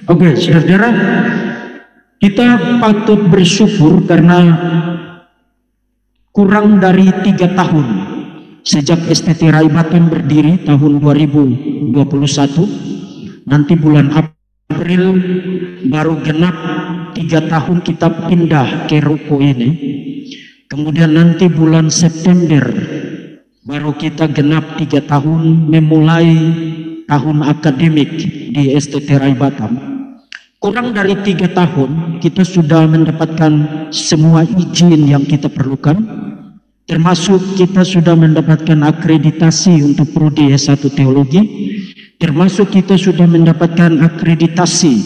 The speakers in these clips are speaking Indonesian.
Oke, saudara, kita patut bersyukur karena kurang dari 3 tahun sejak STT Rai Batam berdiri tahun 2021, nanti bulan April baru genap 3 tahun kita pindah ke ruko ini. Kemudian nanti bulan September baru kita genap 3 tahun memulai tahun akademik di STT Rai Batam. Kurang dari 3 tahun kita sudah mendapatkan semua izin yang kita perlukan, termasuk kita sudah mendapatkan akreditasi untuk prodi S1 Teologi, termasuk kita sudah mendapatkan akreditasi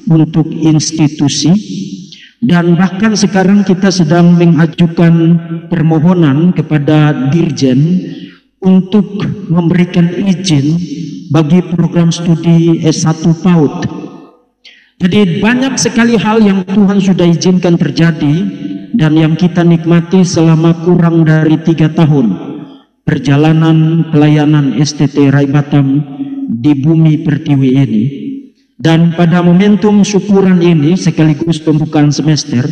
untuk institusi, dan bahkan sekarang kita sedang mengajukan permohonan kepada Dirjen untuk memberikan izin bagi program studi S1 PAUD. Jadi banyak sekali hal yang Tuhan sudah izinkan terjadi dan yang kita nikmati selama kurang dari 3 tahun perjalanan pelayanan STT Rai Batam di bumi pertiwi ini. Dan pada momentum syukuran ini sekaligus pembukaan semester,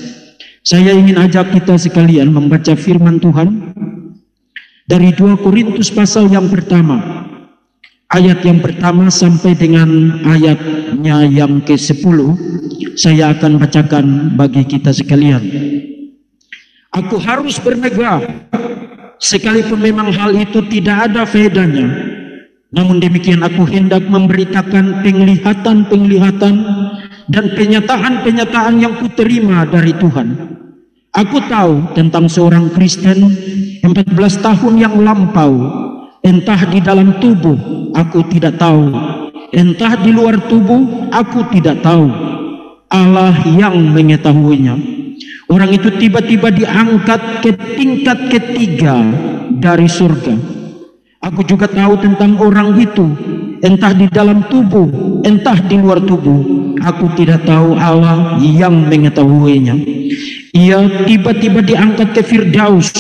saya ingin ajak kita sekalian membaca firman Tuhan dari 2 Korintus pasal yang pertama, ayat yang pertama sampai dengan ayatnya yang ke-10. Saya akan bacakan bagi kita sekalian. Aku harus bermegah, sekalipun memang hal itu tidak ada faedahnya. Namun demikian aku hendak memberitakan penglihatan-penglihatan dan penyataan-penyataan yang kuterima dari Tuhan. Aku tahu tentang seorang Kristen 14 tahun yang lampau, entah di dalam tubuh aku tidak tahu, entah di luar tubuh aku tidak tahu. Allah yang mengetahuinya. Orang itu tiba-tiba diangkat ke tingkat ketiga dari surga. Aku juga tahu tentang orang itu, entah di dalam tubuh, entah di luar tubuh, aku tidak tahu. Allah yang mengetahuinya. Ia tiba-tiba diangkat ke Firdaus,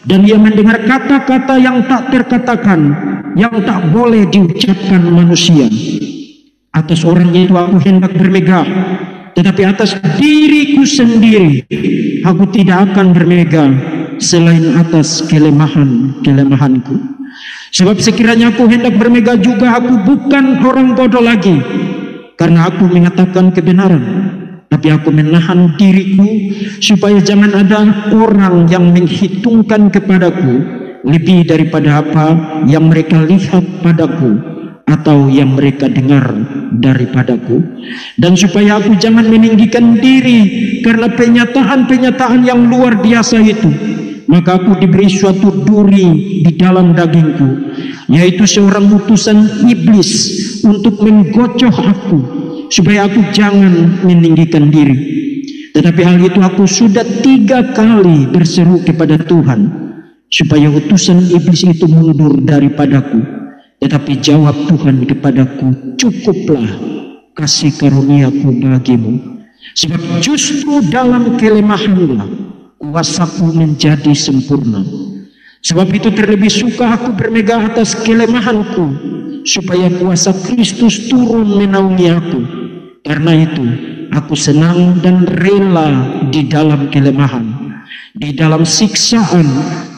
dan ia mendengar kata-kata yang tak terkatakan, yang tak boleh diucapkan manusia. Atas orang itu aku hendak bermegah, tetapi atas diriku sendiri aku tidak akan bermegah selain atas kelemahanku. Sebab sekiranya aku hendak bermegah juga, aku bukan orang bodoh lagi, karena aku mengatakan kebenaran. Tapi aku menahan diriku supaya jangan ada orang yang menghitungkan kepadaku lebih daripada apa yang mereka lihat padaku atau yang mereka dengar daripadaku, dan supaya aku jangan meninggikan diri karena penyataan-penyataan yang luar biasa itu. Maka aku diberi suatu duri di dalam dagingku, yaitu seorang utusan iblis untuk menggocoh aku, supaya aku jangan meninggikan diri. Tetapi hal itu aku sudah 3 kali berseru kepada Tuhan, supaya utusan iblis itu mundur daripadaku. Tetapi jawab Tuhan kepadaku, cukuplah kasih karuniaku bagimu, sebab justru dalam kelemahanlah kuasaku menjadi sempurna. Sebab itu terlebih suka aku bermegah atas kelemahanku, supaya kuasa Kristus turun menaungi aku. Karena itu aku senang dan rela di dalam kelemahan, di dalam siksaan,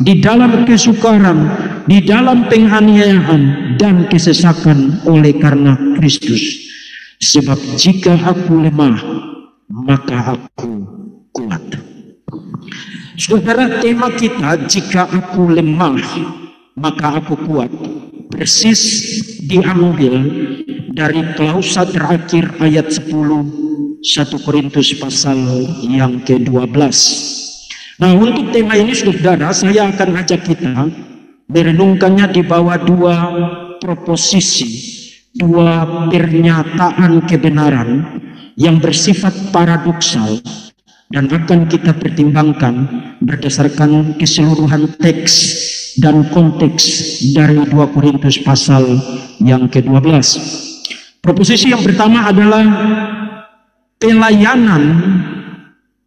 di dalam kesukaran, di dalam penganiayaan dan kesesakan oleh karena Kristus. Sebab jika aku lemah, maka aku kuat. Saudara, tema kita jika aku lemah maka aku kuat persis diambil dari klausa terakhir ayat 10 1 Korintus pasal yang ke-12. Nah, untuk tema ini saudara, saya akan ajak kita merenungkannya di bawah 2 proposisi, 2 pernyataan kebenaran yang bersifat paradoksal, dan akan kita pertimbangkan berdasarkan keseluruhan teks dan konteks dari 2 Korintus pasal yang ke-12. Proposisi yang pertama adalah pelayanan,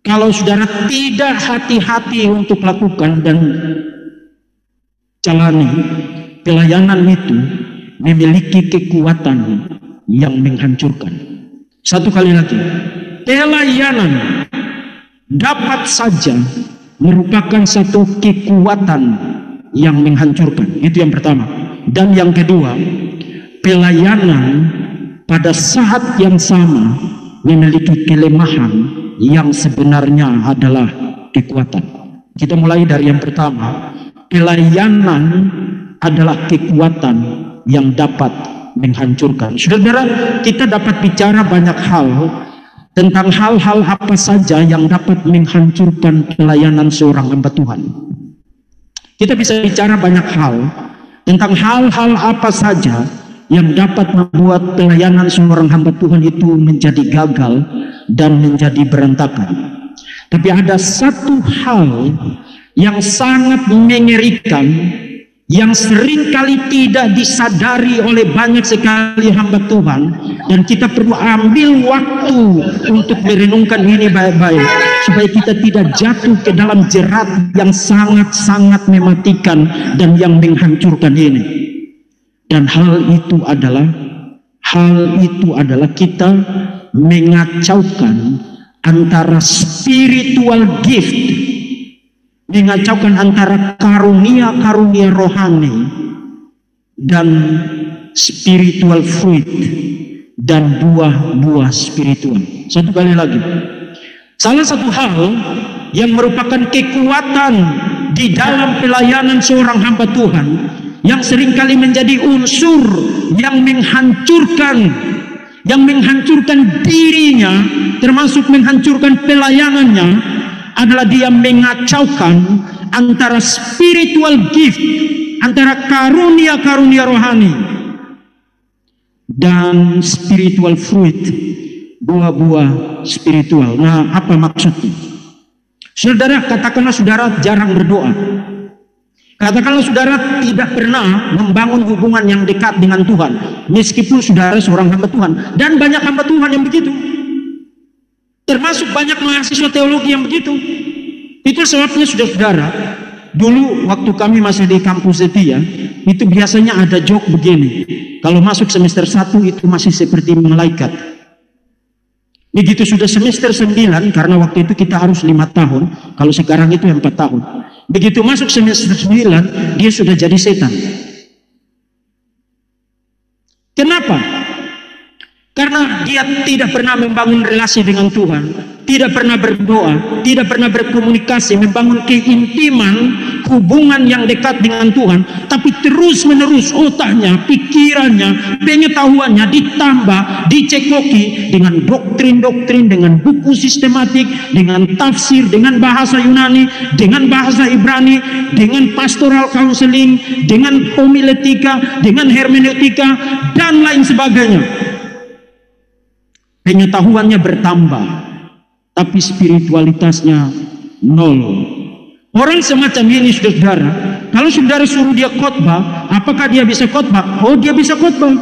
kalau saudara tidak hati-hati untuk lakukan dan jalani, pelayanan itu memiliki kekuatan yang menghancurkan. Satu kali lagi, pelayanan dapat saja merupakan satu kekuatan yang menghancurkan. Itu yang pertama. Dan yang kedua, pelayanan pada saat yang sama memiliki kelemahan yang sebenarnya adalah kekuatan. Kita mulai dari yang pertama. Pelayanan adalah kekuatan yang dapat menghancurkan. Saudara, kita dapat bicara banyak hal tentang hal-hal apa saja yang dapat menghancurkan pelayanan seorang hamba Tuhan. Kita bisa bicara banyak hal tentang hal-hal apa saja yang dapat membuat pelayanan seorang hamba Tuhan itu menjadi gagal dan menjadi berantakan. Tapi ada satu hal yang sangat mengerikan, yang seringkali tidak disadari oleh banyak sekali hamba Tuhan, dan kita perlu ambil waktu untuk merenungkan ini baik-baik supaya kita tidak jatuh ke dalam jerat yang sangat-sangat mematikan dan yang menghancurkan ini. Dan hal itu adalah kita mengacaukan antara spiritual gift, mengacaukan antara karunia-karunia rohani dan spiritual fruit dan buah-buah spiritual. Satu kali lagi, salah satu hal yang merupakan kekuatan di dalam pelayanan seorang hamba Tuhan yang seringkali menjadi unsur yang menghancurkan dirinya, termasuk menghancurkan pelayanannya, adalah dia mengacaukan antara spiritual gift, antara karunia-karunia rohani dan spiritual fruit, buah-buah spiritual. Nah, apa maksudnya? Saudara, katakanlah saudara jarang berdoa. Katakanlah saudara tidak pernah membangun hubungan yang dekat dengan Tuhan, meskipun saudara seorang hamba Tuhan. Dan banyak hamba Tuhan yang begitu, termasuk banyak mahasiswa teologi yang begitu. Itu sebabnya saudara, dulu waktu kami masih di kampus Setia, itu biasanya ada joke begini. Kalau masuk semester 1 itu masih seperti malaikat. Begitu sudah semester 9, karena waktu itu kita harus 5 tahun, kalau sekarang itu 4 tahun. Begitu masuk semester 9, dia sudah jadi setan. Kenapa? Karena dia tidak pernah membangun relasi dengan Tuhan, tidak pernah berdoa, tidak pernah berkomunikasi, membangun keintiman, hubungan yang dekat dengan Tuhan, tapi terus-menerus otaknya, pikirannya, pengetahuannya ditambah, dicekoki dengan doktrin-doktrin, dengan buku sistematik, dengan tafsir, dengan bahasa Yunani, dengan bahasa Ibrani, dengan pastoral counseling, dengan homiletika, dengan hermeneutika, dan lain sebagainya. Pengetahuannya bertambah, tapi spiritualitasnya nol. Orang semacam ini, saudara, kalau saudara suruh dia khotbah, apakah dia bisa khotbah? Oh, dia bisa khotbah.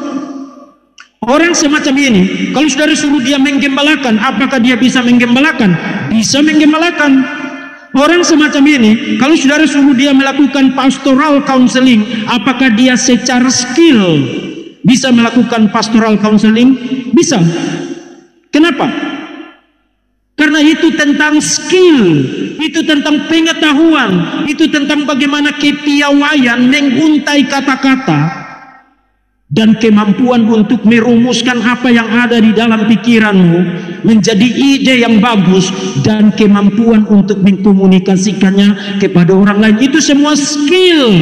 Orang semacam ini, kalau saudara suruh dia menggembalakan, apakah dia bisa menggembalakan? Bisa menggembalakan. Orang semacam ini, kalau saudara suruh dia melakukan pastoral counseling, apakah dia secara skill bisa melakukan pastoral counseling? Bisa. Kenapa? Karena itu tentang skill, itu tentang pengetahuan, itu tentang bagaimana kepiawaian menguntai kata-kata dan kemampuan untuk merumuskan apa yang ada di dalam pikiranmu menjadi ide yang bagus, dan kemampuan untuk mengkomunikasikannya kepada orang lain. Itu semua skill,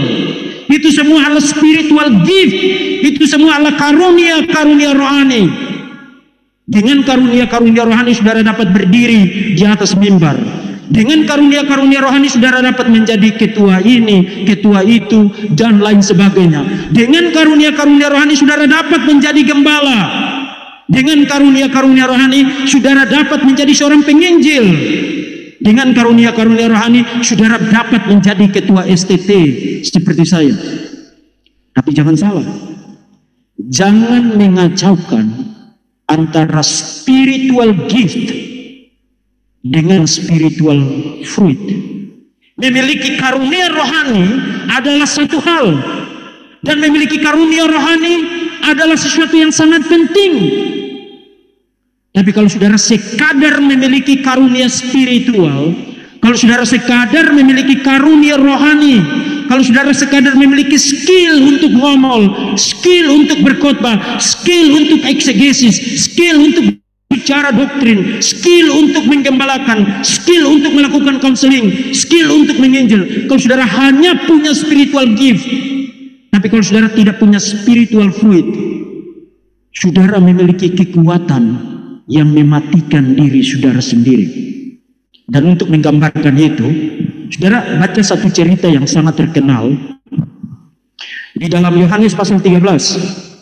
itu semua adalah spiritual gift, itu semua adalah karunia-karunia rohani. Dengan karunia-karunia rohani saudara dapat berdiri di atas mimbar. Dengan karunia-karunia rohani saudara dapat menjadi ketua ini, ketua itu, dan lain sebagainya. Dengan karunia-karunia rohani saudara dapat menjadi gembala. Dengan karunia-karunia rohani saudara dapat menjadi seorang penginjil. Dengan karunia-karunia rohani saudara dapat menjadi ketua STT seperti saya. Tapi jangan salah, jangan mengacaukan antara spiritual gift dengan spiritual fruit. Memiliki karunia rohani adalah satu hal, dan memiliki karunia rohani adalah sesuatu yang sangat penting. Tapi kalau saudara sekadar memiliki karunia spiritual, kalau saudara sekadar memiliki karunia rohani, kalau saudara sekadar memiliki skill untuk ngomong, skill untuk berkhotbah, skill untuk eksegesis, skill untuk bicara doktrin, skill untuk menggembalakan, skill untuk melakukan counseling, skill untuk menginjil, kalau saudara hanya punya spiritual gift, tapi kalau saudara tidak punya spiritual fruit, saudara memiliki kekuatan yang mematikan diri saudara sendiri. Dan untuk menggambarkan itu, saudara baca satu cerita yang sangat terkenal di dalam Yohanes pasal 13.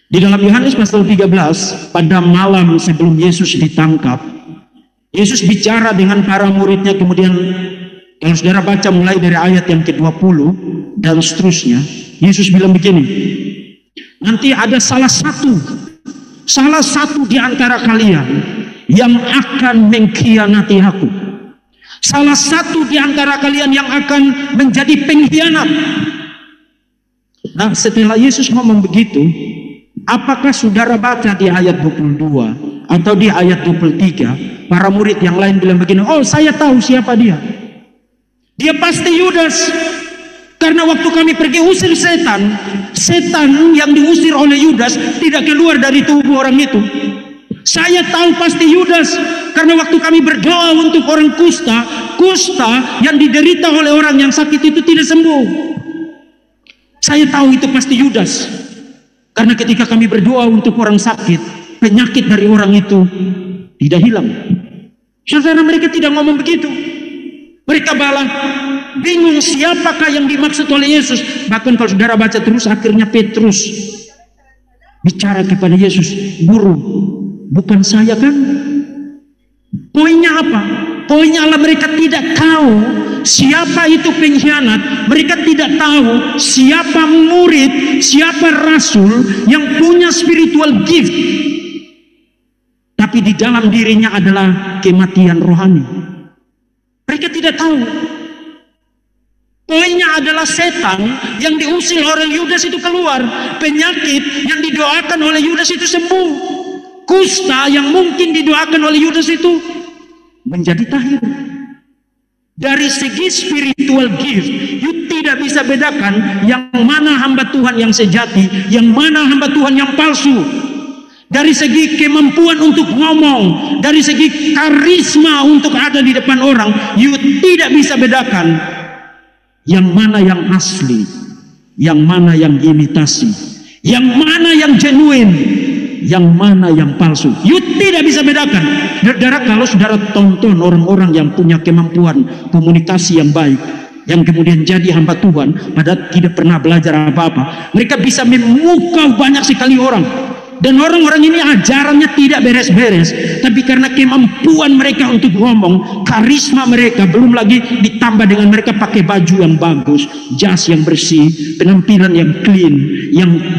Di dalam Yohanes pasal 13, pada malam sebelum Yesus ditangkap, Yesus bicara dengan para muridnya. Kemudian kalau saudara baca mulai dari ayat yang ke-20 dan seterusnya, Yesus bilang begini, nanti ada salah satu di antara kalian yang akan mengkhianati aku. Salah satu di antara kalian yang akan menjadi pengkhianat. Nah, setelah Yesus ngomong begitu, apakah saudara baca di ayat 22 atau di ayat 23, para murid yang lain bilang begini, oh saya tahu siapa dia. Dia pasti Yudas. Karena waktu kami pergi usir setan, setan yang diusir oleh Yudas tidak keluar dari tubuh orang itu. Saya tahu pasti Yudas, karena waktu kami berdoa untuk orang kusta yang diderita oleh orang yang sakit itu tidak sembuh. Saya tahu itu pasti Yudas, karena ketika kami berdoa untuk orang sakit, penyakit dari orang itu tidak hilang. Saudara, mereka tidak ngomong begitu. Mereka malah bingung siapakah yang dimaksud oleh Yesus. Bahkan kalau saudara baca terus, akhirnya Petrus bicara kepada Yesus, guru, bukan saya kan? Poinnya apa? Poinnya adalah mereka tidak tahu siapa itu pengkhianat. Mereka tidak tahu siapa murid, siapa rasul yang punya spiritual gift, tapi di dalam dirinya adalah kematian rohani. Mereka tidak tahu. Poinnya adalah setan yang diusir oleh Yudas itu keluar, penyakit yang didoakan oleh Yudas itu sembuh, kusta yang mungkin didoakan oleh Yudas itu menjadi tahir. Dari segi spiritual gift, you tidak bisa bedakan yang mana hamba Tuhan yang sejati, yang mana hamba Tuhan yang palsu. Dari segi kemampuan untuk ngomong, dari segi karisma untuk ada di depan orang, you tidak bisa bedakan yang mana yang asli, yang mana yang imitasi, yang mana yang genuine, yang mana yang palsu. You tidak bisa bedakan. Saudara, kalau saudara tonton orang-orang yang punya kemampuan komunikasi yang baik, yang kemudian jadi hamba Tuhan, padahal tidak pernah belajar apa-apa, mereka bisa memukau banyak sekali orang. Dan orang-orang ini ajarannya tidak beres-beres, tapi karena kemampuan mereka untuk ngomong, karisma mereka, belum lagi ditambah dengan mereka pakai baju yang bagus, jas yang bersih, penampilan yang clean,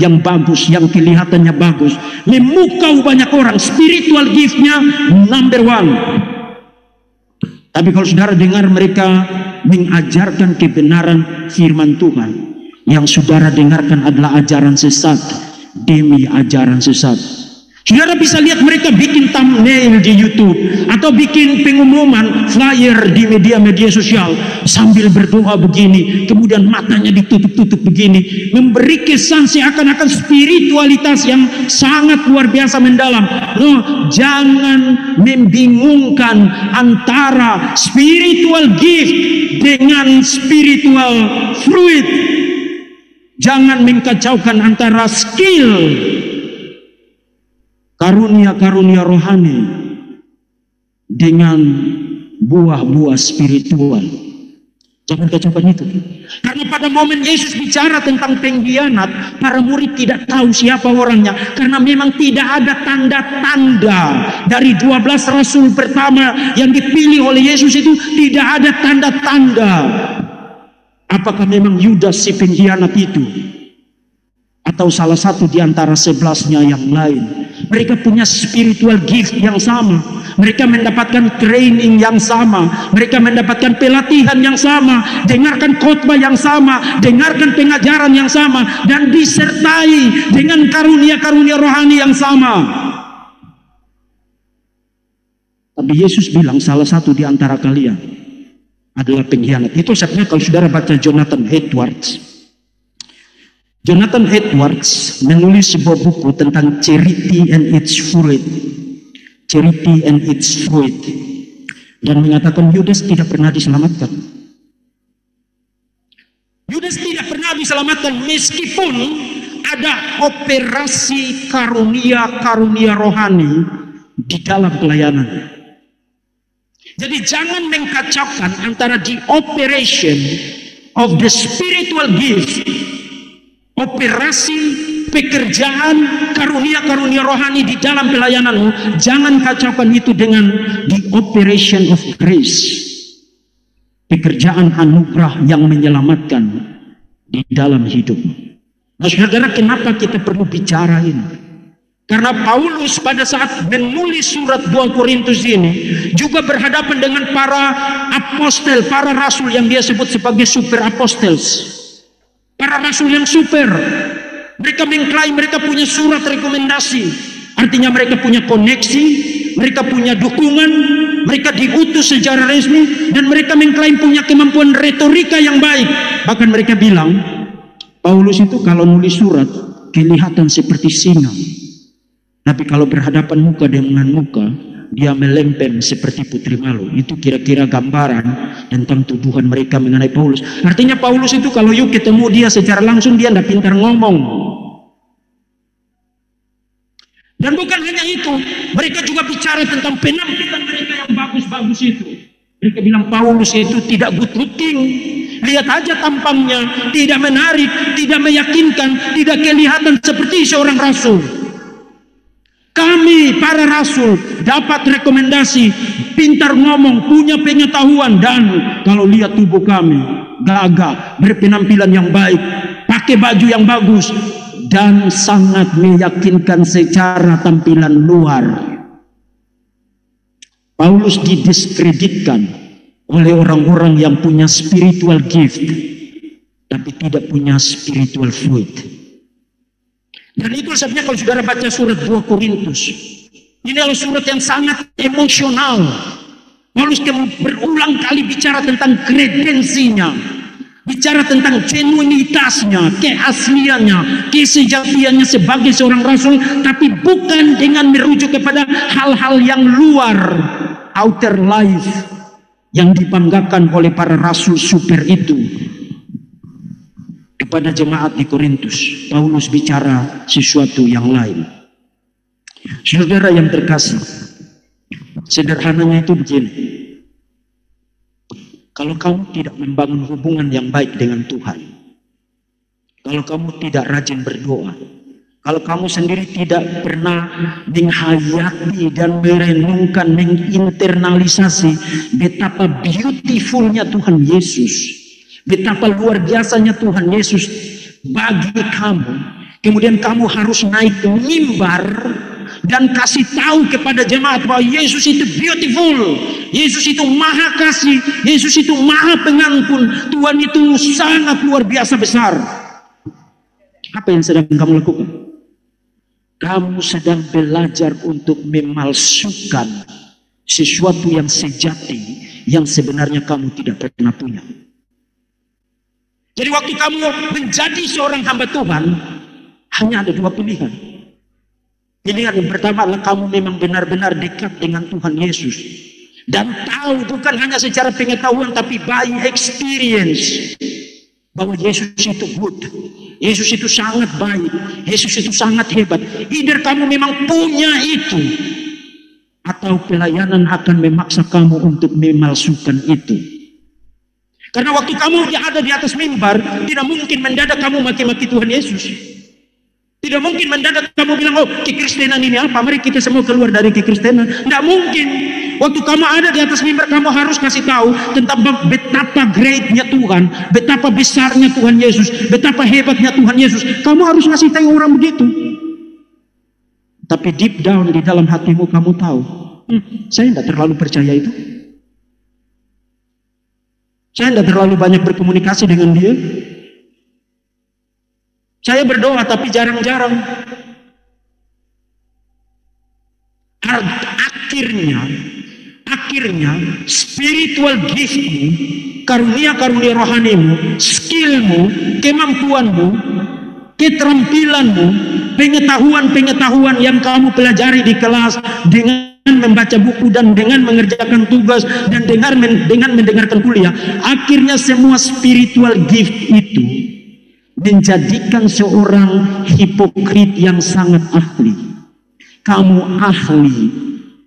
yang bagus, yang kelihatannya bagus, memukau banyak orang. Spiritual giftnya number one. Tapi kalau saudara dengar mereka mengajarkan kebenaran firman Tuhan, yang saudara dengarkan adalah ajaran sesat demi ajaran sesat. Saudara bisa lihat mereka bikin thumbnail di YouTube atau bikin pengumuman flyer di media-media sosial sambil berdoa begini, kemudian matanya ditutup-tutup begini, memberi kesan seakan-akan spiritualitas yang sangat luar biasa mendalam. No, jangan membingungkan antara spiritual gift dengan spiritual fruit. Jangan mengkacaukan antara skill, karunia-karunia rohani dengan buah-buah spiritual. Jangan kacaukan itu. Karena pada momen Yesus bicara tentang pengkhianat, para murid tidak tahu siapa orangnya. Karena memang tidak ada tanda-tanda. Dari 12 rasul pertama yang dipilih oleh Yesus itu tidak ada tanda-tanda. Apakah memang Yudas si pengkhianat itu, atau salah satu di antara 11-nya yang lain? Mereka punya spiritual gift yang sama, mereka mendapatkan training yang sama, mereka mendapatkan pelatihan yang sama, dengarkan khotbah yang sama, dengarkan pengajaran yang sama, dan disertai dengan karunia-karunia rohani yang sama. Tapi Yesus bilang salah satu di antara kalian adalah pengkhianat. Itu sebabnya kalau saudara baca Jonathan Edwards. Jonathan Edwards menulis sebuah buku tentang charity and its fruit. Charity and its fruit. Dan mengatakan Yudas tidak pernah diselamatkan. Yudas tidak pernah diselamatkan meskipun ada operasi karunia-karunia rohani di dalam pelayanan. Jadi jangan mengkacaukan antara the operation of the spiritual gift, operasi pekerjaan karunia-karunia rohani di dalam pelayananmu. Jangan kacaukan itu dengan the operation of grace, pekerjaan anugerah yang menyelamatkan di dalam hidupmu. Nah saudara, kenapa kita perlu bicara ini? Karena Paulus pada saat menulis surat 2 Korintus ini juga berhadapan dengan para apostel, para rasul yang dia sebut sebagai super apostles. Para rasul yang super. Mereka mengklaim mereka punya surat rekomendasi. Artinya mereka punya koneksi, mereka punya dukungan, mereka diutus secara resmi, dan mereka mengklaim punya kemampuan retorika yang baik. Bahkan mereka bilang, Paulus itu kalau nulis surat kelihatan seperti singa. Tapi kalau berhadapan muka dengan muka, dia melempem seperti putri malu. Itu kira-kira gambaran tentang tuduhan mereka mengenai Paulus. Artinya Paulus itu kalau yuk ketemu dia secara langsung, dia tidak pintar ngomong. Dan bukan hanya itu, mereka juga bicara tentang penampilan mereka yang bagus-bagus itu. Mereka bilang Paulus itu tidak good looking. Lihat aja tampangnya, tidak menarik, tidak meyakinkan, tidak kelihatan seperti seorang rasul. Kami para rasul dapat rekomendasi, pintar ngomong, punya pengetahuan, dan kalau lihat tubuh kami gagah, berpenampilan yang baik, pakai baju yang bagus, dan sangat meyakinkan secara tampilan luar. Paulus didiskreditkan oleh orang-orang yang punya spiritual gift tapi tidak punya spiritual fruit. Dan itu sebabnya kalau saudara baca surat 2 Korintus, ini adalah surat yang sangat emosional. Paulus berulang kali bicara tentang kredensinya, bicara tentang genuinitasnya, keasliannya, kesejatiannya sebagai seorang rasul, tapi bukan dengan merujuk kepada hal-hal yang luar, outer life, yang dibanggakan oleh para rasul super itu. Kepada jemaat di Korintus, Paulus bicara sesuatu yang lain. Saudara yang terkasih, sederhananya itu begini. Kalau kamu tidak membangun hubungan yang baik dengan Tuhan, kalau kamu tidak rajin berdoa, kalau kamu sendiri tidak pernah menghayati dan merenungkan, menginternalisasi betapa beautifulnya Tuhan Yesus, betapa luar biasanya Tuhan Yesus bagi kamu, kemudian kamu harus naik mimbar dan kasih tahu kepada jemaat bahwa Yesus itu beautiful, Yesus itu maha kasih, Yesus itu maha pengampun, Tuhan itu sangat luar biasa besar. Apa yang sedang kamu lakukan? Kamu sedang belajar untuk memalsukan sesuatu yang sejati yang sebenarnya kamu tidak pernah punya. Jadi waktu kamu menjadi seorang hamba Tuhan, hanya ada dua pilihan. Pilihan yang pertama adalah kamu memang benar-benar dekat dengan Tuhan Yesus, dan tahu bukan hanya secara pengetahuan tapi by experience bahwa Yesus itu good, Yesus itu sangat baik, Yesus itu sangat hebat. Either kamu memang punya itu, atau pelayanan akan memaksa kamu untuk memalsukan itu. Karena waktu kamu ada di atas mimbar, tidak mungkin mendadak kamu maki-maki Tuhan Yesus. Tidak mungkin mendadak kamu bilang, oh kekristenan ini apa, mari kita semua keluar dari kekristenan. Tidak mungkin. Waktu kamu ada di atas mimbar, kamu harus kasih tahu tentang betapa greatnya Tuhan, betapa besarnya Tuhan Yesus, betapa hebatnya Tuhan Yesus. Kamu harus kasih tahu orang begitu. Tapi deep down di dalam hatimu kamu tahu, saya tidak terlalu percaya itu. Saya tidak terlalu banyak berkomunikasi dengan dia. Saya berdoa tapi jarang-jarang. Akhirnya akhirnya spiritual giftmu, karunia-karunia rohanimu, skillmu, kemampuanmu, keterampilanmu, pengetahuan-pengetahuan yang kamu pelajari di kelas dengan membaca buku dan dengan mengerjakan tugas dan dengan mendengarkan kuliah, akhirnya semua spiritual gift itu menjadikan seorang hipokrit yang sangat ahli. Kamu ahli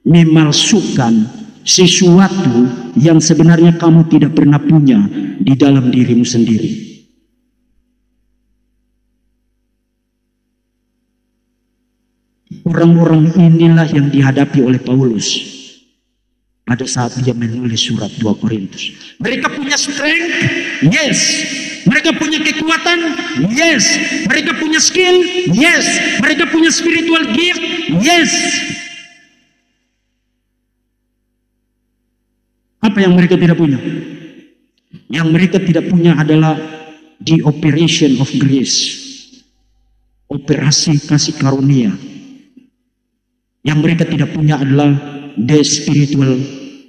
memalsukan sesuatu yang sebenarnya kamu tidak pernah punya di dalam dirimu sendiri. Orang-orang inilah yang dihadapi oleh Paulus pada saat dia menulis surat 2 Korintus. Mereka punya strength, yes. Mereka punya kekuatan, yes. Mereka punya skill, yes. Mereka punya spiritual gift, yes. Apa yang mereka tidak punya? Yang mereka tidak punya adalah the operation of grace, operasi kasih karunia. Yang mereka tidak punya adalah the spiritual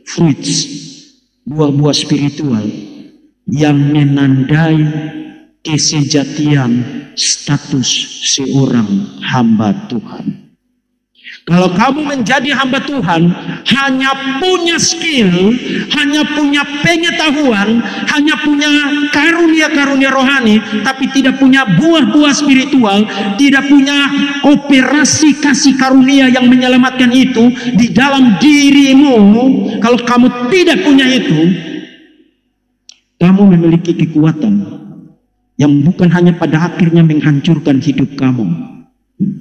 fruits, buah-buah spiritual yang menandai kesejatian status seorang hamba Tuhan. Kalau kamu menjadi hamba Tuhan, hanya punya skill, hanya punya pengetahuan, hanya punya karunia-karunia rohani, tapi tidak punya buah-buah spiritual, tidak punya operasi kasih karunia yang menyelamatkan itu di dalam dirimu. Kalau kamu tidak punya itu, kamu memiliki kekuatan yang bukan hanya pada akhirnya menghancurkan hidup kamu,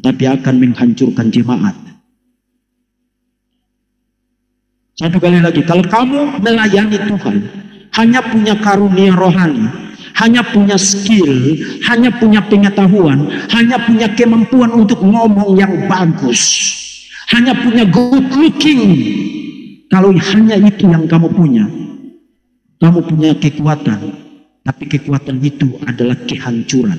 tapi akan menghancurkan jemaat. Satu kali lagi, kalau kamu melayani Tuhan, hanya punya karunia rohani, hanya punya skill, hanya punya pengetahuan, hanya punya kemampuan untuk ngomong yang bagus, hanya punya good looking, kalau hanya itu yang kamu punya kekuatan, tapi kekuatan itu adalah kehancuran.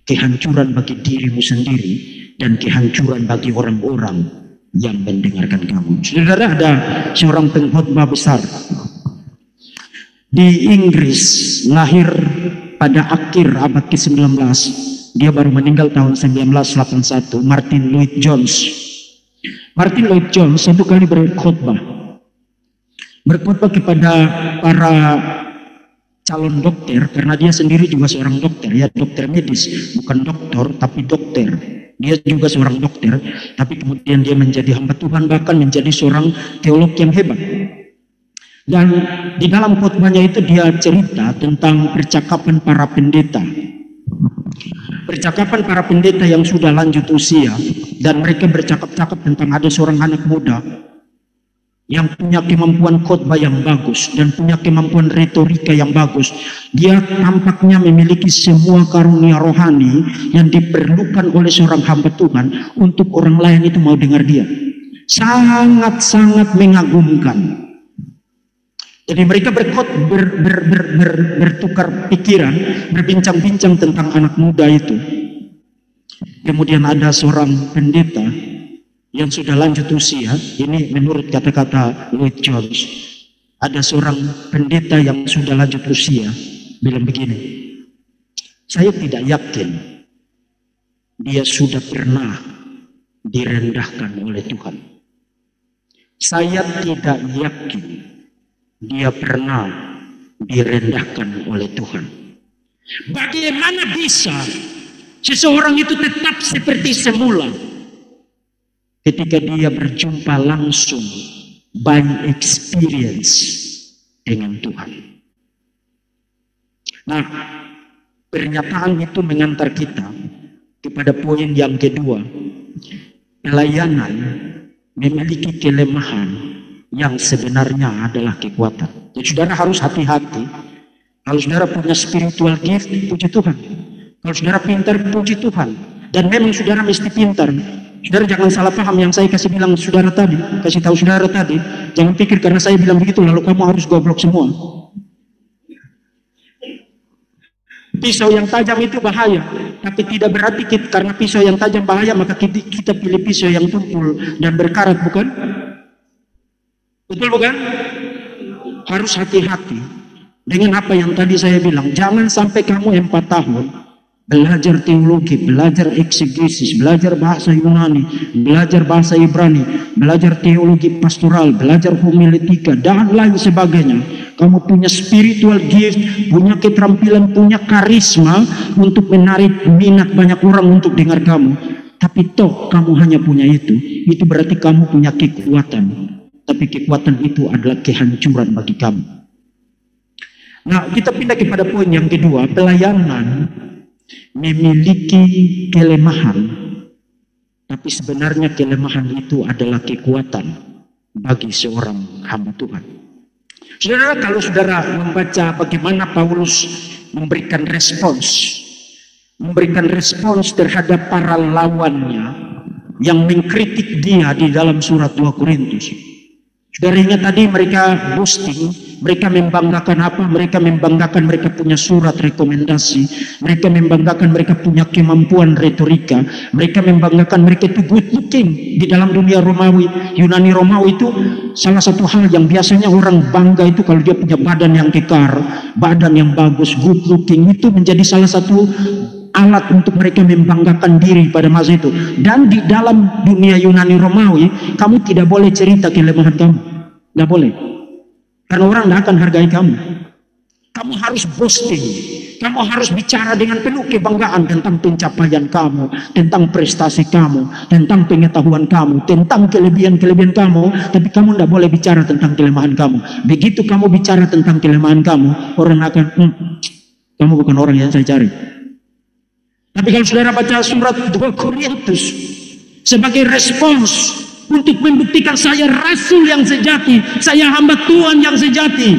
Kehancuran bagi dirimu sendiri dan kehancuran bagi orang-orang yang mendengarkan kamu. Saudara, ada seorang pengkhotbah besar di Inggris, lahir pada akhir abad ke-19. Dia baru meninggal tahun 1981, Martin Lloyd Jones. Martin Lloyd Jones satu kali berkhotbah kepada para calon dokter, karena dia sendiri juga seorang dokter, ya, dokter medis, bukan doktor tapi dokter. Dia juga seorang dokter, tapi kemudian dia menjadi hamba Tuhan, bahkan menjadi seorang teolog yang hebat. Dan di dalam khotbahnya itu dia cerita tentang percakapan para pendeta. Percakapan para pendeta yang sudah lanjut usia, dan mereka bercakap-cakap tentang ada seorang anak muda yang punya kemampuan khotbah yang bagus dan punya kemampuan retorika yang bagus. Dia tampaknya memiliki semua karunia rohani yang diperlukan oleh seorang hamba Tuhan untuk orang lain itu mau dengar dia. Sangat-sangat mengagumkan. Jadi mereka bertukar pikiran, berbincang-bincang tentang anak muda itu. Kemudian ada seorang pendeta yang sudah lanjut usia, ini menurut kata-kata Lloyd Jones, ada seorang pendeta yang sudah lanjut usia bilang begini, saya tidak yakin dia sudah pernah direndahkan oleh Tuhan. Saya tidak yakin dia pernah direndahkan oleh Tuhan. Bagaimana bisa seseorang itu tetap seperti semula ketika dia berjumpa langsung by experience dengan Tuhan? Nah, pernyataan itu mengantar kita kepada poin yang kedua. Pelayanan memiliki kelemahan yang sebenarnya adalah kekuatan. Jadi saudara harus hati-hati. Kalau saudara punya spiritual gift, puji Tuhan. Kalau saudara pintar, puji Tuhan. Dan memang saudara mesti pintar. Saudara jangan salah paham yang saya kasih tahu saudara tadi. Jangan pikir karena saya bilang begitu lalu kamu harus goblok semua. Pisau yang tajam itu bahaya, tapi tidak berarti karena pisau yang tajam bahaya maka kita pilih pisau yang tumpul dan berkarat, bukan? Betul bukan? Harus hati-hati dengan apa yang tadi saya bilang. Jangan sampai kamu 4 tahun belajar teologi, belajar eksegesis, belajar bahasa Yunani, belajar bahasa Ibrani, belajar teologi pastoral, belajar homiletika, dan lain sebagainya. Kamu punya spiritual gift, punya keterampilan, punya karisma untuk menarik minat banyak orang untuk dengar kamu. Tapi toh kamu hanya punya itu berarti kamu punya kekuatan. Tapi kekuatan itu adalah kehancuran bagi kamu. Nah, kita pindah kepada poin yang kedua. Pelayanan memiliki kelemahan, tapi sebenarnya kelemahan itu adalah kekuatan bagi seorang hamba Tuhan. Saudara, kalau saudara membaca bagaimana Paulus memberikan respons terhadap para lawannya yang mengkritik dia di dalam surat 2 Korintus. Saudara ingat tadi mereka boasting, mereka membanggakan apa? Mereka membanggakan mereka punya surat rekomendasi, mereka membanggakan mereka punya kemampuan retorika, mereka membanggakan mereka itu good looking. Di dalam dunia Romawi, Yunani Romawi itu salah satu hal yang biasanya orang bangga itu kalau dia punya badan yang kekar, badan yang bagus, good looking, itu menjadi salah satu alat untuk mereka membanggakan diri pada masa itu. Dan di dalam dunia Yunani Romawi, kamu tidak boleh cerita kelemahan kamu, nggak boleh, karena orang tidak akan hargai kamu. Kamu harus boasting, kamu harus bicara dengan penuh kebanggaan tentang pencapaian kamu, tentang prestasi kamu, tentang pengetahuan kamu, tentang kelebihan-kelebihan kamu. Tapi kamu tidak boleh bicara tentang kelemahan kamu. Begitu kamu bicara tentang kelemahan kamu, orang akan kamu bukan orang yang saya cari. Tapi kalau saudara baca surat 2 Korintus sebagai respons untuk membuktikan saya rasul yang sejati, saya hamba Tuhan yang sejati,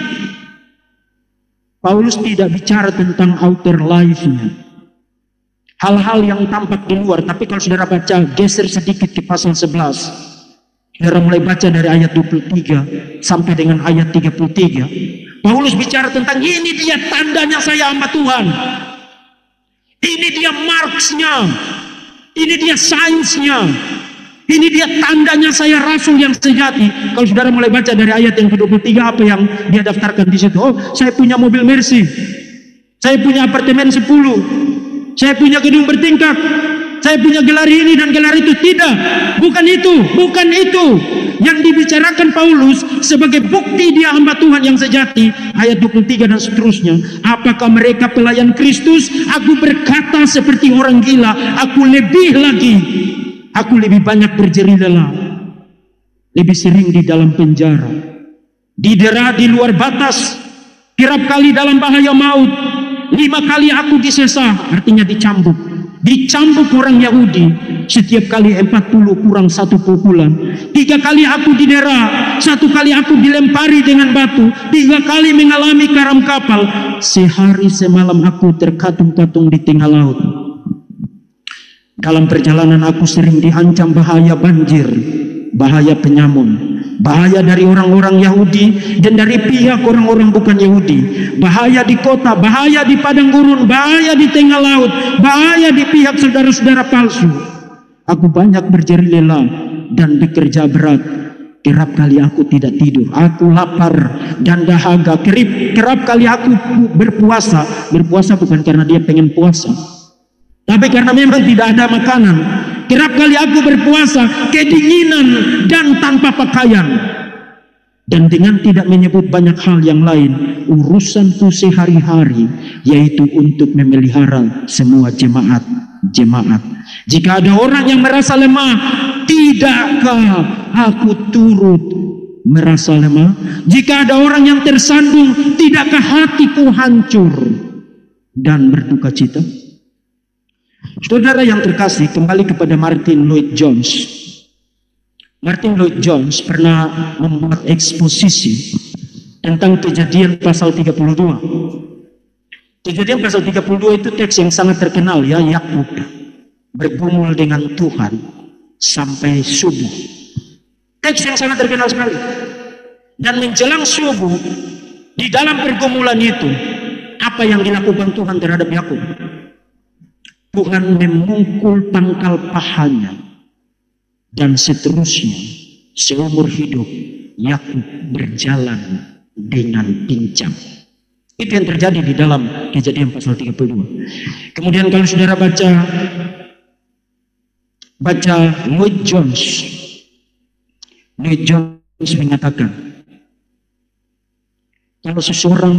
Paulus tidak bicara tentang outer life-nya, hal-hal yang tampak di luar. Tapi kalau saudara baca, geser sedikit ke pasal 11, saudara mulai baca dari ayat 23 sampai dengan ayat 33, Paulus bicara tentang ini dia tandanya saya hamba Tuhan. Ini dia marksnya, ini dia sainsnya, ini dia tandanya saya rasul yang sejati. Kalau saudara mulai baca dari ayat yang ke-23, apa yang dia daftarkan di situ? Oh, saya punya mobil Mercy, saya punya apartemen 10, saya punya gedung bertingkat, saya punya gelar ini dan gelar itu. Tidak, bukan itu yang dibicarakan Paulus sebagai bukti dia hamba Tuhan yang sejati. Ayat 23 dan seterusnya, apakah mereka pelayan Kristus? Aku berkata seperti orang gila, aku lebih banyak berjerih lelah, lebih sering di dalam penjara, didera di luar batas, kerap kali dalam bahaya maut, 5 kali aku disesah, artinya dicambuk orang Yahudi, setiap kali 40 kurang 1 pukulan, 3 kali aku didera, 1 kali aku dilempari dengan batu, 3 kali mengalami karam kapal, sehari semalam aku terkatung-katung di tengah laut. Dalam perjalanan aku sering diancam bahaya banjir, bahaya penyamun, bahaya dari orang-orang Yahudi dan dari pihak orang-orang bukan Yahudi, bahaya di kota, bahaya di padang gurun, bahaya di tengah laut, bahaya di pihak saudara-saudara palsu. Aku banyak berjerih lelah dan bekerja berat. Kerap kali aku tidak tidur, aku lapar dan dahaga. Kerap kali aku berpuasa bukan karena dia pengen puasa, tapi karena memang tidak ada makanan. Kerap kali aku berpuasa, kedinginan dan tanpa pakaian. Dan dengan tidak menyebut banyak hal yang lain, urusanku sehari-hari yaitu untuk memelihara semua jemaat. Jika ada orang yang merasa lemah, tidakkah aku turut merasa lemah? Jika ada orang yang tersandung, tidakkah hatiku hancur dan berduka cita? Saudara yang terkasih, kembali kepada Martin Lloyd Jones. Martin Lloyd Jones pernah membuat eksposisi tentang Kejadian pasal 32. Kejadian pasal 32 itu teks yang sangat terkenal ya, Yakub bergumul dengan Tuhan sampai subuh. Teks yang sangat terkenal sekali. Dan menjelang subuh, di dalam pergumulan itu, apa yang dilakukan Tuhan terhadap Yakub? Tuhan memukul pangkal pahanya dan seterusnya seumur hidup Yakub berjalan dengan pincang. Itu yang terjadi di dalam Kejadian pasal 32. Kemudian kalau saudara baca Lloyd Jones mengatakan, kalau seseorang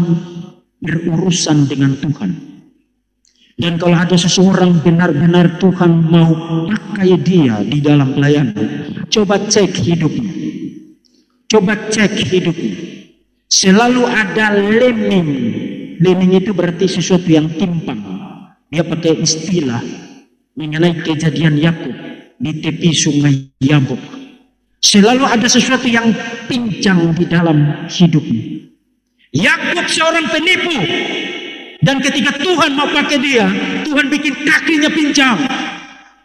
berurusan dengan Tuhan, dan kalau ada seseorang benar-benar Tuhan mau pakai dia di dalam pelayanan, coba cek hidupnya. Selalu ada lemming. Lemming itu berarti sesuatu yang timpang. Dia pakai istilah mengenai kejadian Yakub di tepi sungai Yabok. Selalu ada sesuatu yang pincang di dalam hidupnya. Yakub seorang penipu. Dan ketika Tuhan mau pakai dia, Tuhan bikin kakinya pincang.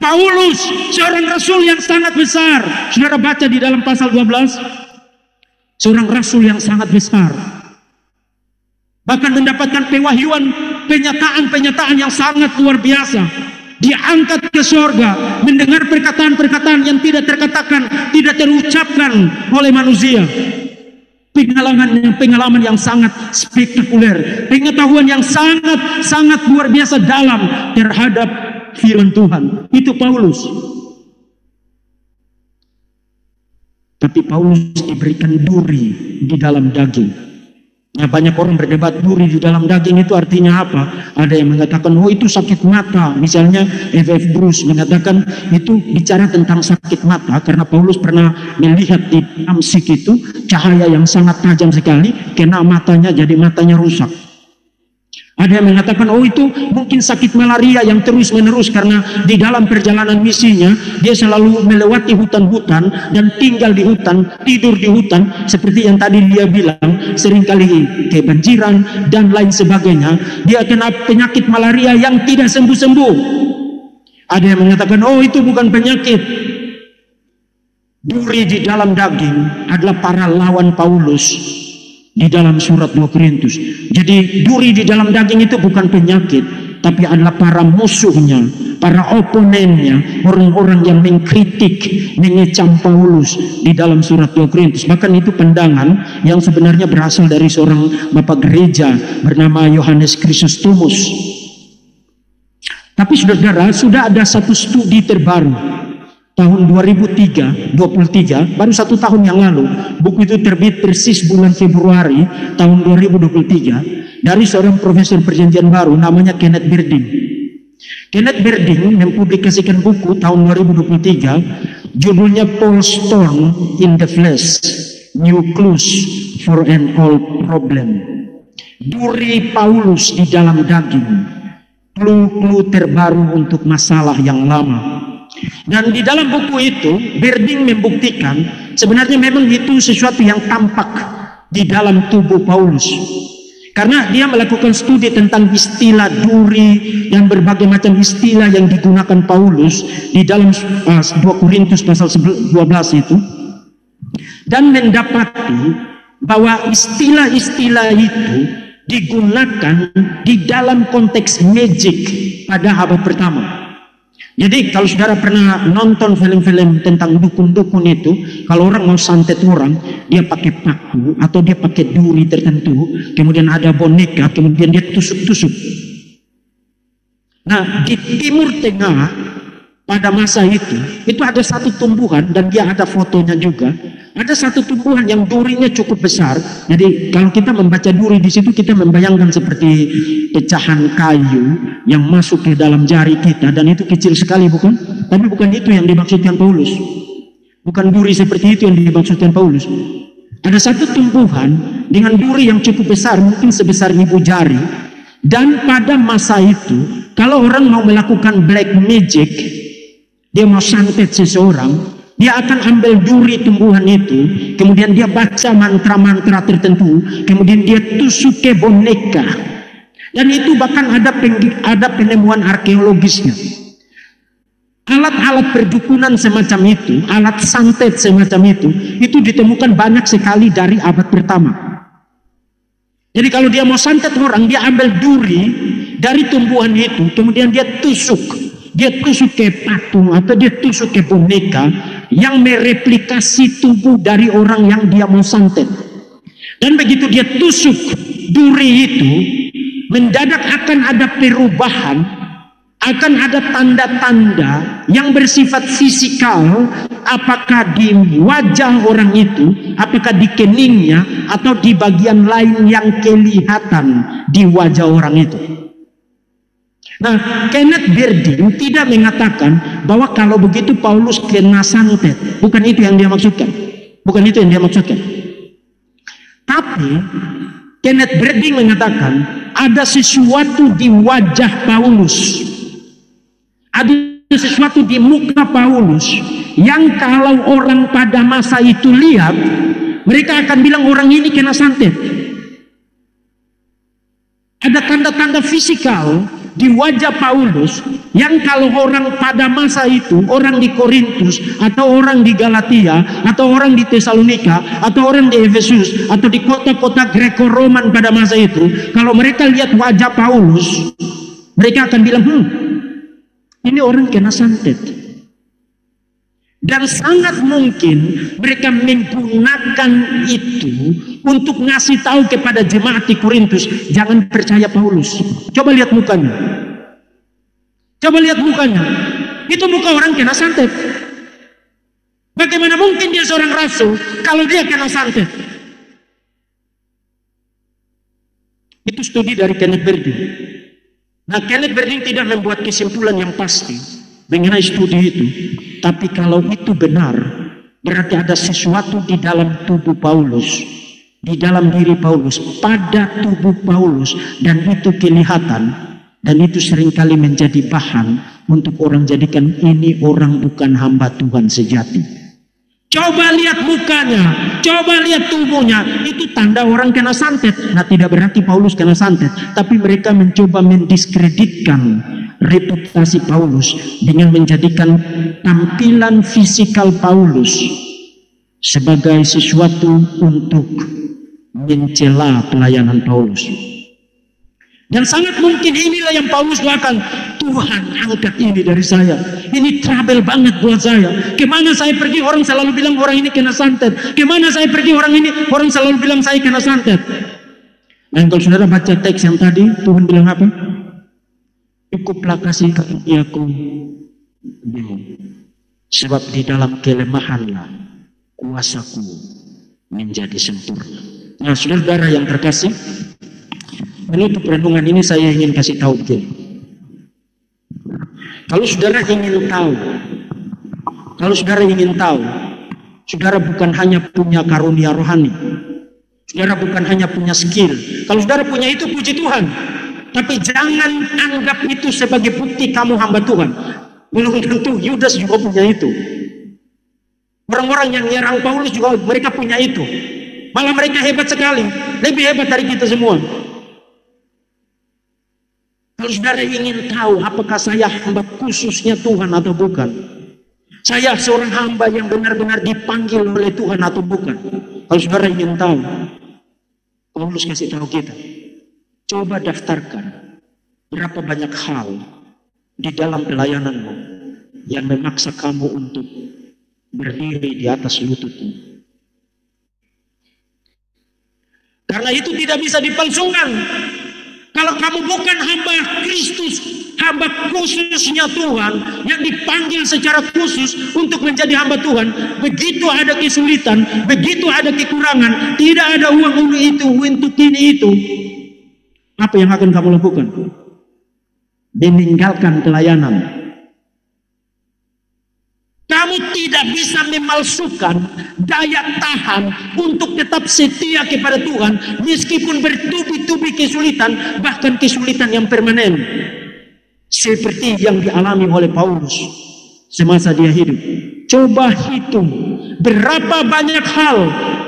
Paulus seorang rasul yang sangat besar. Saudara baca di dalam pasal 12. Seorang rasul yang sangat besar, bahkan mendapatkan pewahyuan, penyataan yang sangat luar biasa. Diangkat ke surga, mendengar perkataan-perkataan yang tidak terkatakan, tidak terucapkan oleh manusia. Pengalaman yang sangat spektakuler, pengetahuan yang sangat luar biasa dalam terhadap firman Tuhan. Itu Paulus. Tapi Paulus diberikan duri di dalam daging. Nah, banyak orang berdebat duri di dalam daging itu artinya apa? Ada yang mengatakan, oh itu sakit mata. Misalnya F.F. Bruce mengatakan itu bicara tentang sakit mata, karena Paulus pernah melihat di Damsyik itu cahaya yang sangat tajam sekali, kena matanya, jadi matanya rusak. Ada yang mengatakan, oh itu mungkin sakit malaria yang terus menerus, karena di dalam perjalanan misinya dia selalu melewati hutan-hutan dan tinggal di hutan, tidur di hutan, seperti yang tadi dia bilang, seringkali kebanjiran dan lain sebagainya. Dia kena penyakit malaria yang tidak sembuh-sembuh. Ada yang mengatakan, oh itu bukan penyakit. Duri di dalam daging adalah para lawan Paulus di dalam surat 2 Korintus. Jadi duri di dalam daging itu bukan penyakit, tapi adalah para musuhnya, para oponennya, orang-orang yang mengkritik, mengecam Paulus di dalam surat 2 Korintus. Bahkan itu pandangan yang sebenarnya berasal dari seorang bapak gereja bernama Yohanes Chrysostomus. Tapi saudara, sudah ada satu studi terbaru tahun 2023, baru 1 tahun yang lalu. Buku itu terbit persis bulan Februari tahun 2023 dari seorang profesor perjanjian baru namanya Kenneth Berding. Kenneth Berding mempublikasikan buku tahun 2023, judulnya Paul's Thorn in the Flesh, New Clues for an Old Problem. Duri Paulus di dalam daging, clue-clue terbaru untuk masalah yang lama. Dan di dalam buku itu Berding membuktikan sebenarnya memang itu sesuatu yang tampak di dalam tubuh Paulus, karena dia melakukan studi tentang istilah duri dan berbagai macam istilah yang digunakan Paulus di dalam 2 Korintus pasal 12 itu, dan mendapati bahwa istilah-istilah itu digunakan di dalam konteks magic pada abad pertama. Jadi kalau saudara pernah nonton film-film tentang dukun-dukun itu, kalau orang mau santet orang, dia pakai paku atau dia pakai duri tertentu, kemudian ada boneka, kemudian dia tusuk-tusuk. Nah, di Timur Tengah pada masa itu ada satu tumbuhan, dan dia ada fotonya juga. Ada satu tumbuhan yang durinya cukup besar. Jadi kalau kita membaca duri di situ, kita membayangkan seperti pecahan kayu yang masuk ke dalam jari kita, dan itu kecil sekali, bukan? Tapi bukan itu yang dimaksudkan Paulus. Bukan duri seperti itu yang dimaksudkan Paulus. Ada satu tumbuhan dengan duri yang cukup besar, mungkin sebesar ibu jari. Dan pada masa itu, kalau orang mau melakukan black magic, dia mau santet seseorang, dia akan ambil duri tumbuhan itu, kemudian dia baca mantra-mantra tertentu, kemudian dia tusuk ke boneka. Dan itu bahkan ada penemuan arkeologisnya. Alat-alat perdukunan semacam itu, alat santet semacam itu ditemukan banyak sekali dari abad pertama. Jadi kalau dia mau santet orang, dia ambil duri dari tumbuhan itu, kemudian dia tusuk. dia tusuk ke patung atau dia tusuk ke boneka yang mereplikasi tubuh dari orang yang dia mau santet. Dan begitu dia tusuk duri itu, mendadak akan ada perubahan, akan ada tanda-tanda yang bersifat fisikal, apakah di wajah orang itu, apakah di keningnya, atau di bagian lain yang kelihatan di wajah orang itu. Nah, Kenneth Berding tidak mengatakan bahwa kalau begitu Paulus kena santet. Bukan itu yang dia maksudkan. Bukan itu yang dia maksudkan. Tapi Kenneth Berding mengatakan ada sesuatu di wajah Paulus, ada sesuatu di muka Paulus yang kalau orang pada masa itu lihat, mereka akan bilang orang ini kena santet. Ada tanda-tanda fisikal di wajah Paulus yang kalau orang pada masa itu, orang di Korintus atau orang di Galatia atau orang di Tesalonika atau orang di Efesus atau di kota-kota Greco-Roman pada masa itu, kalau mereka lihat wajah Paulus, mereka akan bilang, ini orang kena santet. Dan sangat mungkin mereka menggunakan itu untuk ngasih tahu kepada jemaat di Korintus, jangan percaya Paulus. Coba lihat mukanya. Coba lihat mukanya. Itu muka orang kena santet. Bagaimana mungkin dia seorang rasul kalau dia kena santet? Itu studi dari Kenneth Berding. Nah, Kenneth Berding tidak membuat kesimpulan yang pasti mengenai studi itu, tapi kalau itu benar, berarti ada sesuatu di dalam tubuh Paulus, di dalam diri Paulus, pada tubuh Paulus, dan itu kelihatan, dan itu seringkali menjadi bahan untuk orang jadikan ini orang bukan hamba Tuhan sejati. Coba lihat mukanya, coba lihat tubuhnya, itu tanda orang kena santet. Nah, tidak berarti Paulus kena santet, tapi mereka mencoba mendiskreditkan reputasi Paulus dengan menjadikan tampilan fisikal Paulus sebagai sesuatu untuk mencela pelayanan Paulus. Dan sangat mungkin inilah yang Paulus lakukan. Tuhan, angkat ini dari saya. Ini trouble banget buat saya. Kemana saya pergi orang selalu bilang orang ini kena santet. Kemana saya pergi orang selalu bilang saya kena santet. Dan kalau saudara baca teks yang tadi, Tuhan bilang apa? Cukuplah kasih karuniaku, sebab di dalam kelemahanlah kuasaku menjadi sempurna. Nah, saudara yang terkasih, menutup renungan ini saya ingin kasih tahu begini. Kalau saudara ingin tahu, saudara bukan hanya punya karunia rohani, saudara bukan hanya punya skill. Kalau saudara punya itu, puji Tuhan. Tapi jangan anggap itu sebagai bukti kamu hamba Tuhan. Belum tentu Yudas juga punya itu. Orang-orang yang nyerang Paulus juga mereka punya itu. Malah mereka hebat sekali, lebih hebat dari kita semua. Kalau saudara ingin tahu apakah saya hamba khususnya Tuhan atau bukan, saya seorang hamba yang benar-benar dipanggil oleh Tuhan atau bukan, kalau saudara ingin tahu, Paulus kasih tahu kita, coba daftarkan berapa banyak hal di dalam pelayananmu yang memaksa kamu untuk berdiri di atas lututmu. Karena itu tidak bisa dipalsukan. Kalau kamu bukan hamba Kristus, hamba khususnya Tuhan, yang dipanggil secara khusus untuk menjadi hamba Tuhan, begitu ada kesulitan, begitu ada kekurangan, tidak ada uang itu, untuk ini itu, apa yang akan kamu lakukan? Meninggalkan pelayanan. Kamu tidak bisa memalsukan daya tahan untuk tetap setia kepada Tuhan meskipun bertubi-tubi kesulitan, bahkan kesulitan yang permanen, seperti yang dialami oleh Paulus semasa dia hidup. Coba hitung berapa banyak hal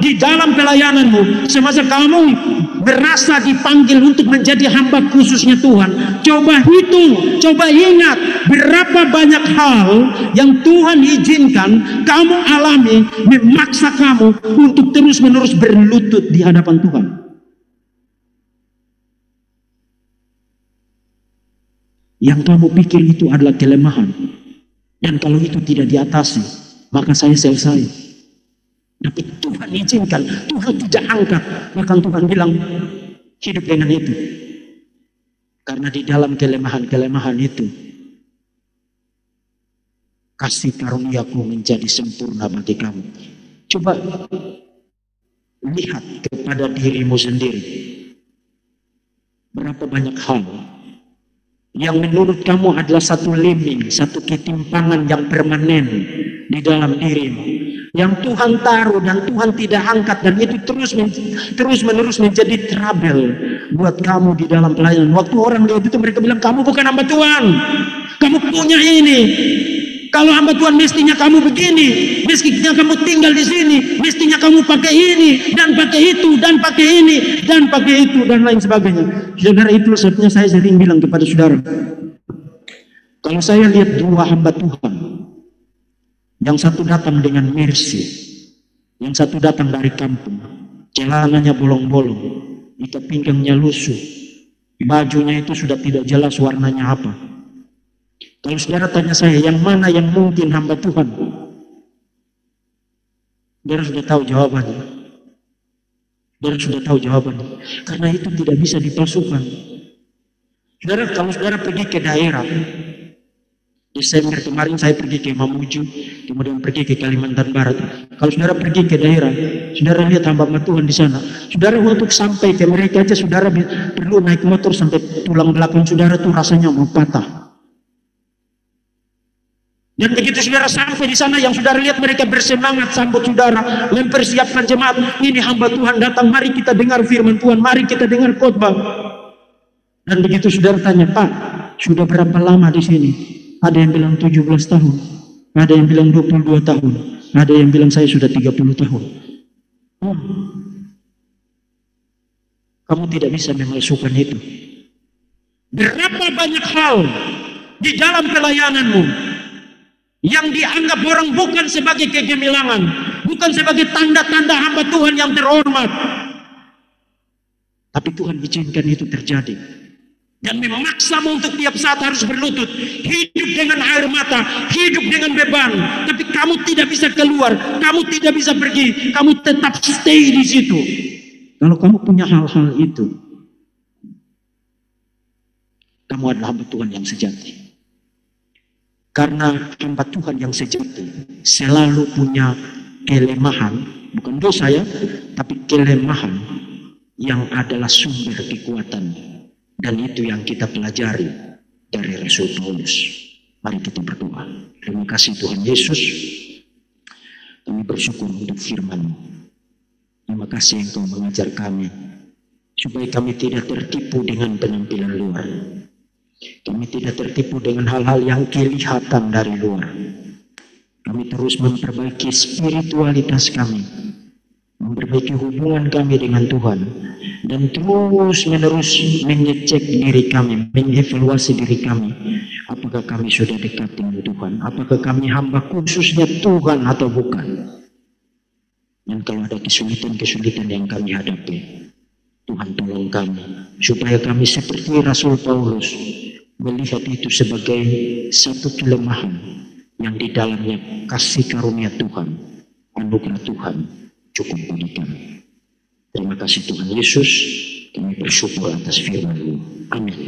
di dalam pelayananmu semasa kamu merasa dipanggil untuk menjadi hamba khususnya Tuhan. Coba hitung, coba ingat berapa banyak hal yang Tuhan izinkan kamu alami memaksa kamu untuk terus-menerus berlutut di hadapan Tuhan. yang kamu pikir itu adalah kelemahan. Dan kalau itu tidak diatasi, maka saya selesai. Tapi Tuhan izinkan, Tuhan tidak angkat. Bahkan Tuhan bilang, hidup dengan itu. Karena di dalam kelemahan-kelemahan itu, kasih karuniaku menjadi sempurna bagi kamu. Coba lihat kepada dirimu sendiri. Berapa banyak hal yang menurut kamu adalah satu lemming, satu ketimpangan yang permanen di dalam dirimu, yang Tuhan taruh dan Tuhan tidak angkat, dan itu terus menerus menjadi trouble buat kamu di dalam pelayanan. Waktu orang lihat itu, mereka bilang, kamu bukan hamba Tuhan, kamu punya ini. Kalau hamba Tuhan mestinya kamu begini, mestinya kamu tinggal di sini, mestinya kamu pakai ini dan pakai itu dan pakai ini dan pakai itu dan lain sebagainya. Saudara, itu sebabnya saya sering bilang kepada saudara, kalau saya lihat dua hamba Tuhan, yang satu datang dengan mercy, yang satu datang dari kampung, celananya bolong-bolong, ikat pinggangnya lusuh, bajunya itu sudah tidak jelas warnanya apa. Kalau saudara tanya saya, yang mana yang mungkin hamba Tuhan? Saudara sudah tahu jawabannya. Saudara sudah tahu jawabannya. Karena itu tidak bisa dipalsukan. Saudara, kalau saudara pergi ke daerah, Desember kemarin saya pergi ke Mamuju, kemudian pergi ke Kalimantan Barat. Kalau saudara pergi ke daerah, saudara lihat hamba Tuhan di sana. Saudara untuk sampai ke mereka aja, saudara perlu naik motor sampai tulang belakang saudara tuh rasanya mau patah. Dan begitu saudara sampai di sana, yang saudara lihat mereka bersemangat sambut saudara, mempersiapkan jemaat. Ini hamba Tuhan datang, mari kita dengar firman Tuhan, mari kita dengar khotbah. Dan begitu saudara tanya, Pak, sudah berapa lama di sini? Ada yang bilang 17 tahun, ada yang bilang 22 tahun, ada yang bilang saya sudah 30 tahun. Kamu tidak bisa memalsukan itu. Berapa banyak hal di dalam pelayananmu yang dianggap orang bukan sebagai kegemilangan, bukan sebagai tanda-tanda hamba Tuhan yang terhormat, tapi Tuhan izinkan itu terjadi dan memaksamu untuk tiap saat harus berlutut, hidup dengan air mata, hidup dengan beban, tapi kamu tidak bisa keluar, kamu tidak bisa pergi, kamu tetap stay di situ. Kalau kamu punya hal-hal itu, kamu adalah hamba Tuhan yang sejati. Karena hamba Tuhan yang sejati selalu punya kelemahan, bukan dosa ya, tapi kelemahan yang adalah sumber kekuatan. Dan itu yang kita pelajari dari Rasul Paulus. Mari kita berdoa. Terima kasih Tuhan Yesus, kami bersyukur untuk firman-Mu. Terima kasih Engkau mengajar kami supaya kami tidak tertipu dengan penampilan luar. Kami tidak tertipu dengan hal-hal yang kelihatan dari luar. Kami terus memperbaiki spiritualitas kami, memperbaiki hubungan kami dengan Tuhan, dan terus menerus mengecek diri kami, mengevaluasi diri kami. Apakah kami sudah dekat dengan Tuhan? Apakah kami hamba khususnya Tuhan atau bukan? Dan kalau ada kesulitan-kesulitan yang kami hadapi, Tuhan tolong kami, supaya kami seperti Rasul Paulus, melihat itu sebagai satu kelemahan yang di dalamnya kasih karunia Tuhan, anugerah Tuhan cukup bagi kami. Terima kasih Tuhan Yesus, kami bersyukur atas firman-Mu. Amin.